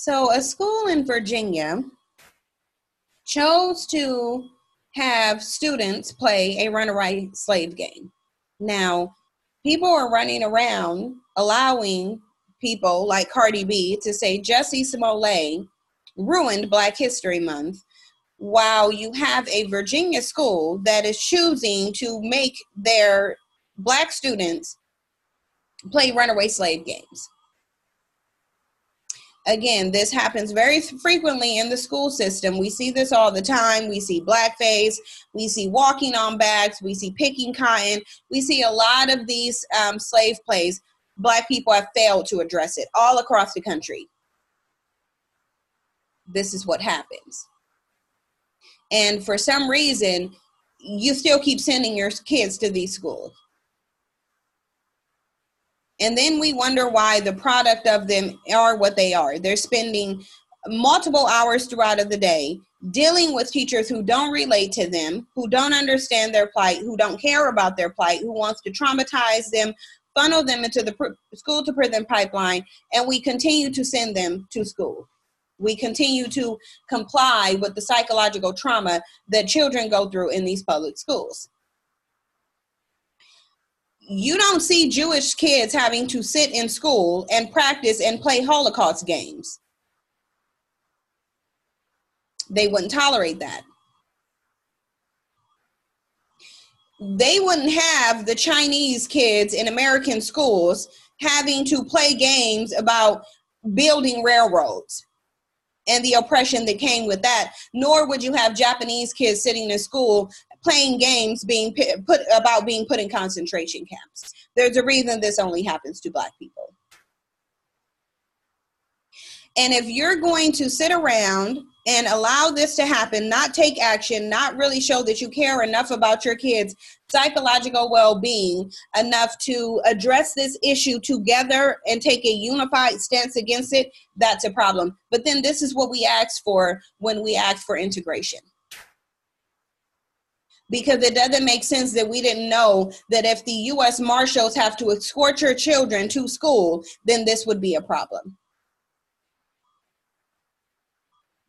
So a school in Virginia chose to have students play a runaway slave game. Now, people are running around allowing people like Cardi B to say Jussie Smollett ruined Black History Month, while you have a Virginia school that is choosing to make their Black students play runaway slave games. Again, this happens very frequently in the school system. We see this all the time. We see blackface. We see walking on backs. We see picking cotton. We see a lot of these slave plays. Black people have failed to address it all across the country. This is what happens. And for some reason, you still keep sending your kids to these schools. And then we wonder why the product of them are what they are. They're spending multiple hours throughout the day dealing with teachers who don't relate to them, who don't understand their plight, who don't care about their plight, who wants to traumatize them, funnel them into the school to prison pipeline, and we continue to send them to school. We continue to comply with the psychological trauma that children go through in these public schools. You don't see Jewish kids having to sit in school and practice and play Holocaust games. They wouldn't tolerate that. They wouldn't have the Chinese kids in American schools having to play games about building railroads and the oppression that came with that, nor would you have Japanese kids sitting in school playing games being put in concentration camps. There's a reason this only happens to Black people. And if you're going to sit around and allow this to happen, not take action, not really show that you care enough about your kids' psychological well-being, enough to address this issue together and take a unified stance against it, that's a problem. But then this is what we ask for when we ask for integration. Because it doesn't make sense that we didn't know that if the U.S. Marshals have to escort your children to school, then this would be a problem.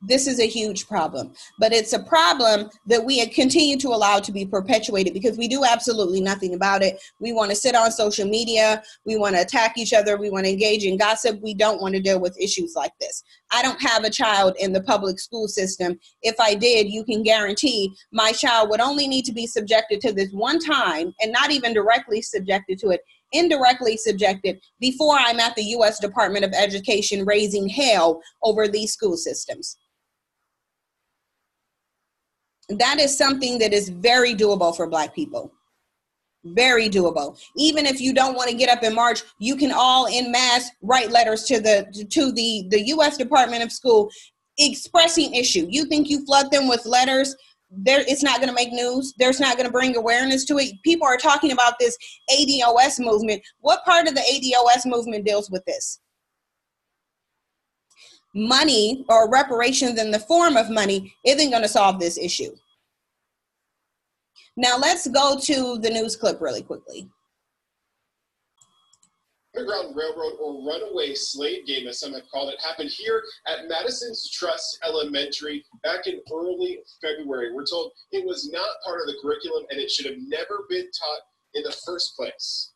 This is a huge problem, but it's a problem that we continue to allow to be perpetuated because we do absolutely nothing about it. We want to sit on social media. We want to attack each other. We want to engage in gossip. We don't want to deal with issues like this. I don't have a child in the public school system. If I did, you can guarantee my child would only need to be subjected to this one time and not even directly subjected to it, indirectly subjected before I'm at the U.S. Department of Education raising hell over these school systems. That is something that is very doable for Black people. Very doable. Even if you don't want to get up and march, you can all en masse write letters to the U.S. Department of School expressing issue. You think you flood them with letters, it's not going to make news. There's not going to bring awareness to it. People are talking about this ADOS movement. What part of the ADOS movement deals with this? Money or reparations in the form of money isn't going to solve this issue. Now let's go to the news clip really quickly. Underground Railroad or runaway slave game, as some have called it, happened here at Madison's Trust Elementary back in early February. We're told it was not part of the curriculum and it should have never been taught in the first place.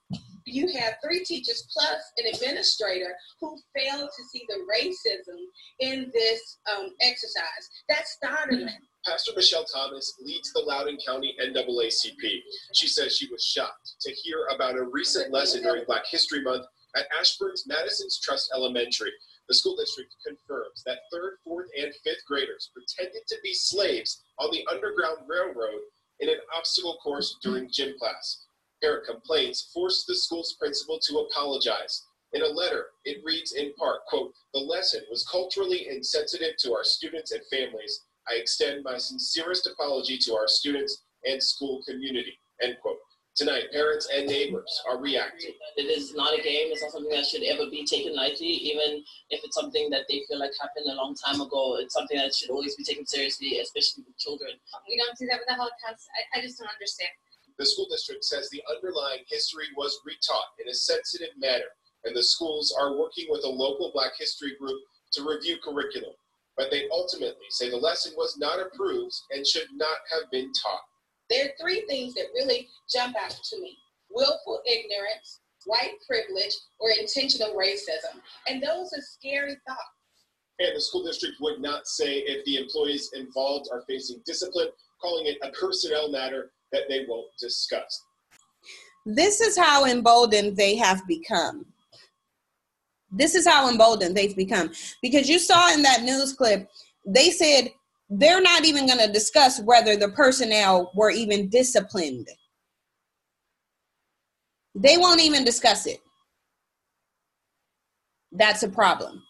You have 3 teachers plus an administrator who failed to see the racism in this exercise. That's startling. Pastor Michelle Thomas leads the Loudoun County NAACP. She says she was shocked to hear about a recent lesson during Black History Month at Ashburn's Madison's Trust Elementary. The school district confirms that 3rd, 4th, and 5th graders pretended to be slaves on the Underground Railroad in an obstacle course during gym class. Parent complaints forced the school's principal to apologize. In a letter, it reads in part, quote, "The lesson was culturally insensitive to our students and families. I extend my sincerest apology to our students and school community," end quote. Tonight, parents and neighbors are reacting. It is not a game. It's not something that should ever be taken lightly, even if it's something that they feel like happened a long time ago. It's something that should always be taken seriously, especially with children. We don't do that with the Holocaust. I just don't understand. The school district says the underlying history was retaught in a sensitive manner, and the schools are working with a local Black history group to review curriculum, but they ultimately say the lesson was not approved and should not have been taught. There are three things that really jump out to me: willful ignorance, white privilege, or intentional racism. And those are scary thoughts. And the school district would not say if the employees involved are facing discipline, calling it a personnel matter that they won't discuss. This is how emboldened they have become. This is how emboldened they've become. Because you saw in that news clip, they said they're not even going to discuss whether the personnel were even disciplined. They won't even discuss it. That's a problem.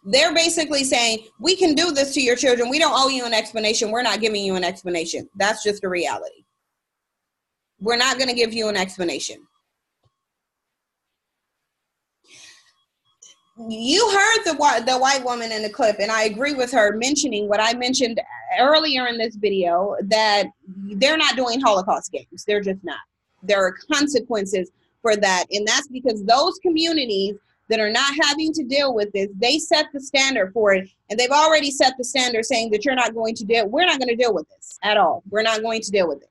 They're basically saying, we can do this to your children. We don't owe you an explanation. We're not giving you an explanation. That's just the reality. We're not going to give you an explanation. You heard the white woman in the clip, and I agree with her mentioning what I mentioned earlier in this video, that they're not doing Holocaust games. They're just not. There are consequences for that, and that's because those communities that are not having to deal with this, they set the standard for it, and they've already set the standard saying that we're not going to deal with this at all. We're not going to deal with it.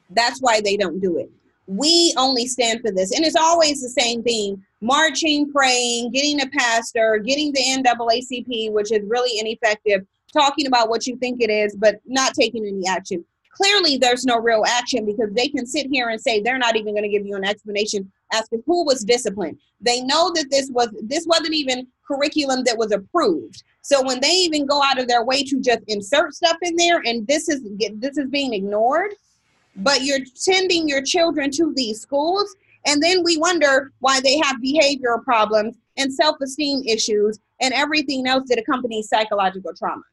That's why they don't do it. We only stand for this. And it's always the same thing: marching, praying, getting a pastor, getting the NAACP, which is really ineffective, talking about what you think it is, but not taking any action. Clearly, there's no real action, because they can sit here and say they're not even going to give you an explanation as to who was disciplined. They know that this wasn't even curriculum that was approved. So when they even go out of their way to just insert stuff in there, and this is being ignored, but you're sending your children to these schools, and then we wonder why they have behavioral problems and self-esteem issues and everything else that accompanies psychological trauma.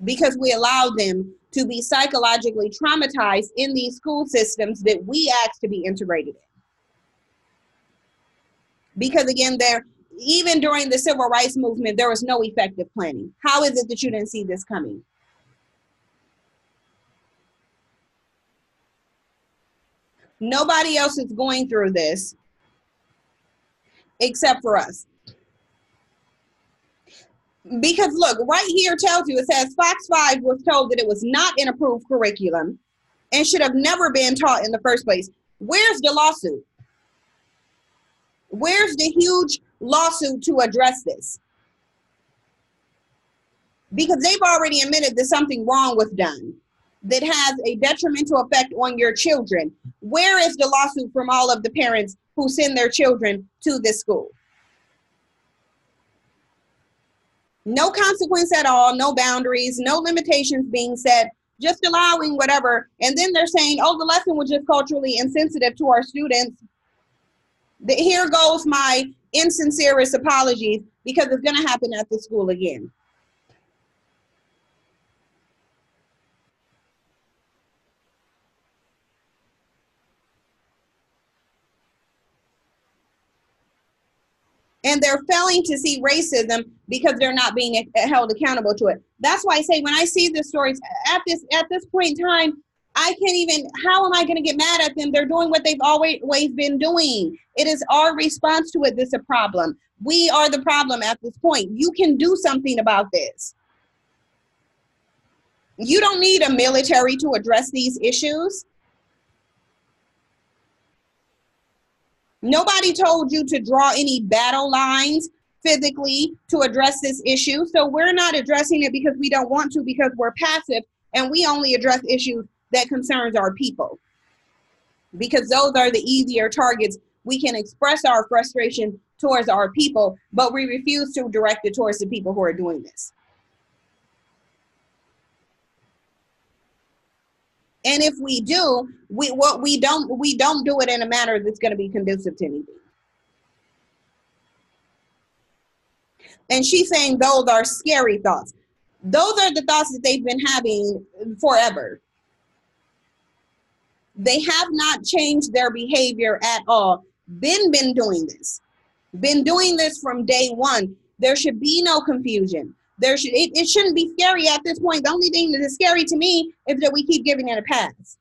Because we allow them to be psychologically traumatized in these school systems that we ask to be integrated in. Because again, even during the civil rights movement, there was no effective planning. How is it that you didn't see this coming? Nobody else is going through this except for us. Because look, right here tells you, it says Fox 5 was told that it was not an approved curriculum and should have never been taught in the first place. Where's the lawsuit? Where's the huge lawsuit to address this? Because they've already admitted that something wrong was done that has a detrimental effect on your children. Where is the lawsuit from all of the parents who send their children to this school? No consequence at all, no boundaries, no limitations being set, just allowing whatever. And then they're saying, oh, the lesson was just culturally insensitive to our students. Here goes my insincerest apologies, because it's going to happen at the school again. And they're failing to see racism because they're not being held accountable to it. That's why I say, when I see the stories at this point in time, I can't even, how am I going to get mad at them? They're doing what they've always been doing. It is our response to it that's a problem. We are the problem at this point. You can do something about this. You don't need a military to address these issues. Nobody told you to draw any battle lines physically to address this issue. So we're not addressing it because we don't want to, because we're passive, and we only address issues that concerns our people, because those are the easier targets. We can express our frustration towards our people, but we refuse to direct it towards the people who are doing this. And if we do, we don't do it in a manner that's going to be conducive to anything. And she's saying those are scary thoughts. Those are the thoughts that they've been having forever. They have not changed their behavior at all. Been doing this. Been doing this from day one. There should be no confusion. It shouldn't be scary at this point. The only thing that is scary to me is that we keep giving it a pass.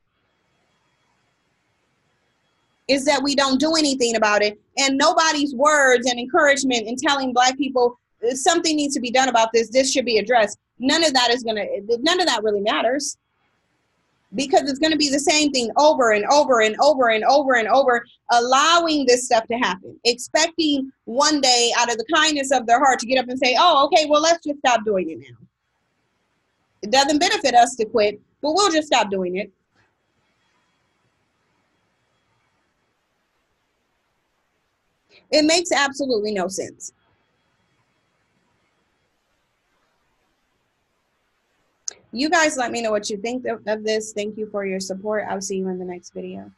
is that we don't do anything about it, and nobody's words and encouragement in telling Black people something needs to be done about this, this should be addressed. None of that really matters, because it's going to be the same thing over and over and over and over and over, allowing this stuff to happen, expecting one day out of the kindness of their heart to get up and say, oh, okay, well, let's just stop doing it now. It doesn't benefit us to quit, but we'll just stop doing it. It makes absolutely no sense. You guys let me know what you think of this. Thank you for your support. I'll see you in the next video.